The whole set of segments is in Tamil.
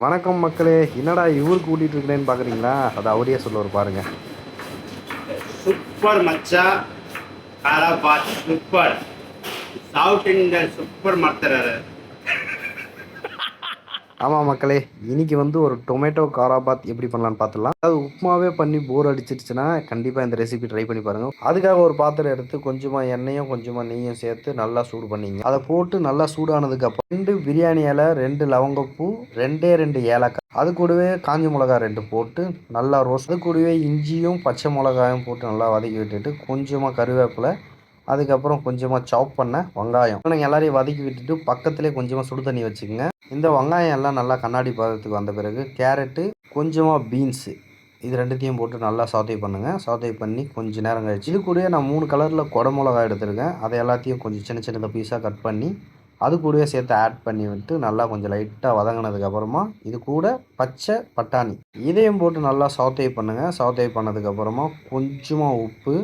வணக்கம் மக்களே. என்னடா இவருக்கு கூட்டிட்டு இருக்கிறேன்னு பாக்குறீங்களா? அது அவரே சொல்லுவார் பாருங்க. சூப்பர் மச்சா khara bath super south Indian super ಮಾಡ್ತಾರೆ. ஆமாம் மக்களே, இன்னைக்கு வந்து ஒரு டொமேட்டோ காராபாத் எப்படி பண்ணலான்னு பார்த்துடலாம். அது உப்புமாவே பண்ணி போர் அடிச்சிருச்சுன்னா கண்டிப்பாக இந்த ரெசிபி ட்ரை பண்ணி பாருங்கள். அதுக்காக ஒரு பாத்திரம் எடுத்து கொஞ்சமாக எண்ணெயும் கொஞ்சமாக நெய்யும் சேர்த்து நல்லா சூடு பண்ணிங்க. அதை போட்டு நல்லா சூடானதுக்கு அப்புறம் 2 பிரியாணி இலை, 2 லவங்கப்பூ, 2 ஏலக்காய், அது கூடவே காஞ்சி மிளகா 2 போட்டு நல்லா ரோஸ்ட், அது கூடவே இஞ்சியும் பச்சை மிளகாயும் போட்டு நல்லா வதக்கி விட்டுட்டு கொஞ்சமாக கருவேப்பிலை, அதுக்கப்புறம் கொஞ்சமாக சாப் பண்ண வெங்காயம் நீங்கள் எல்லாரையும் வதக்கி விட்டுட்டு பக்கத்துலேயே கொஞ்சமாக சுடு தண்ணி வச்சுக்கோங்க. இந்த வெங்காயம் எல்லாம் நல்லா கண்ணாடி பதத்துக்கு வந்த பிறகு கேரட்டு, கொஞ்சமாக பீன்ஸு, இது ரெண்டுத்தையும் போட்டு நல்லா சாத்தே பண்ணுங்கள். சாத்தே பண்ணி கொஞ்சம் நேரம் கழிச்சு இது கூடவே நான் 3 கலரில் குடை மிளகா எடுத்துருக்கேன். அதை எல்லாத்தையும் கொஞ்சம் சின்ன சின்னதாக பீஸாக கட் பண்ணி அது கூடவே சேர்த்து ஆட் பண்ணி விட்டு நல்லா கொஞ்சம் லைட்டாக வதங்கினதுக்கப்புறமா இது கூட பச்சை பட்டாணி இதையும் போட்டு நல்லா சாத்தே பண்ணுங்கள். சாத்தே பண்ணதுக்கப்புறமா கொஞ்சமாக உப்பு,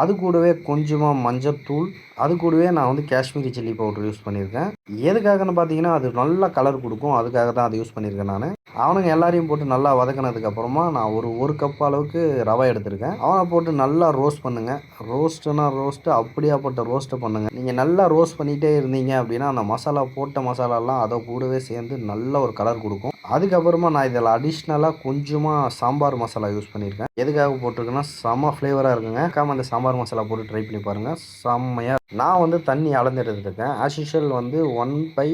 அது கூடவே கொஞ்சமாக மஞ்சத்தூள், அது கூடவே நான் வந்து காஷ்மீரி சில்லி பவுடர் யூஸ் பண்ணியிருக்கேன். எதுக்காகன்னு பார்த்தீங்கன்னா அது நல்ல கலர் கொடுக்கும், அதுக்காக தான் அதை யூஸ் பண்ணியிருக்கேன் நான். அவனுங்க எல்லாரையும் போட்டு நல்லா வதக்கினதுக்கப்புறமா நான் ஒரு கப் அளவுக்கு ரவை எடுத்திருக்கேன். அவனை போட்டு நல்லா ரோஸ்ட் பண்ணுங்கள். ரோஸ்ட்டுனா ரோஸ்ட்டு, அப்படியாப்பட்ட ரோஸ்ட்டை பண்ணுங்கள். நீங்கள் நல்லா ரோஸ்ட் பண்ணிகிட்டே இருந்தீங்க அப்படின்னா அந்த மசாலா போட்ட மசாலாலாம் அதை கூடவே சேர்ந்து நல்ல ஒரு கலர் கொடுக்கும். அதுக்கப்புறமா நான் இதில் அடிஷ்னலாக கொஞ்சமாக சாம்பார் மசாலா யூஸ் பண்ணியிருக்கேன். எதுக்காக போட்டிருக்கேன்னா செம்ம ஃப்ளேவராக இருக்குங்க. அந்த சாம்பார் மசாலா போட்டு ட்ரை பண்ணி பாருங்கள், செம்மையாக. நான் வந்து தண்ணி அளந்து எடுத்துருக்கேன். ஆஸ் யூஷுவல் வந்து 1/3,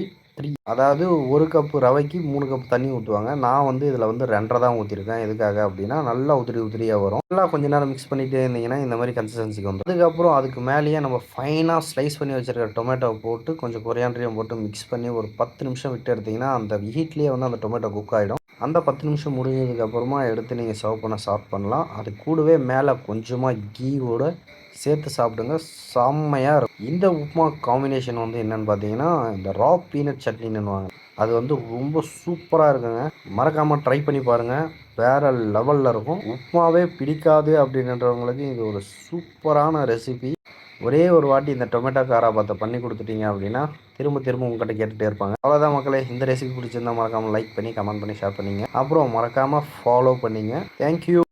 அதாவது 1 கப்பு ரவைக்கு 3 கப் தண்ணி ஊற்றுவாங்க. நான் வந்து இதில் வந்து 2.5 தான் ஊற்றிருக்கேன். எதுக்காக அப்படின்னா நல்லா உதிரியாக வரும். நல்லா கொஞ்ச நேரம் மிக்ஸ் பண்ணிகிட்டே இருந்தீங்கன்னா இந்த மாதிரி கன்சிஸ்டன்சிக்கு வந்துடும். அதுக்கப்புறம் அதுக்கு மேலேயே நம்ம ஃபைனாக ஸ்லைஸ் பண்ணி வச்சுருக்க டொமேட்டோ போட்டு கொஞ்சம் கொரியாண்டரையும் போட்டு மிக்ஸ் பண்ணி ஒரு 10 நிமிஷம் விட்டு எடுத்திங்கன்னா அந்த ஹீட்லேயே வந்து அந்த டொமேட்டோ குக் ஆகிடும். அந்த 10 நிமிஷம் முடிஞ்சதுக்கப்புறமா எடுத்து நீங்கள் சர்வ் பண்ண ஸ்டார்ட் பண்ணலாம். அது கூடவே மேலே கொஞ்சமாக கீவோட சேர்த்து சாப்பிடுங்க, செம்மையாக இருக்கும். இந்த உப்புமா காம்பினேஷன் வந்து என்னென்னு பார்த்தீங்கன்னா இந்த ரா பீனட் சட்னின்னுவாங்க. அது வந்து ரொம்ப சூப்பராக இருக்குங்க. மறக்காமல் ட்ரை பண்ணி பாருங்கள், வேறு லெவலில் இருக்கும். உப்புமாவே பிடிக்காது அப்படின்றவங்களுக்கு இது ஒரு சூப்பரான ரெசிபி. ஒரே ஒரு வாட்டி இந்த டொமேட்டோ காராபாத்தை பண்ணி கொடுத்துட்டீங்க அப்படின்னா திரும்ப திரும்ப உங்கள்கிட்ட கேட்டுகிட்டே இருப்பாங்க. அவ்வளோதான் மக்களே, இந்த ரெசிபி பிடிச்சிருந்தா மறக்காமல் லைக் பண்ணி கமெண்ட் பண்ணி ஷேர் பண்ணிங்க. அப்புறம் மறக்காமல் ஃபாலோ பண்ணிங்க. தேங்க்யூ.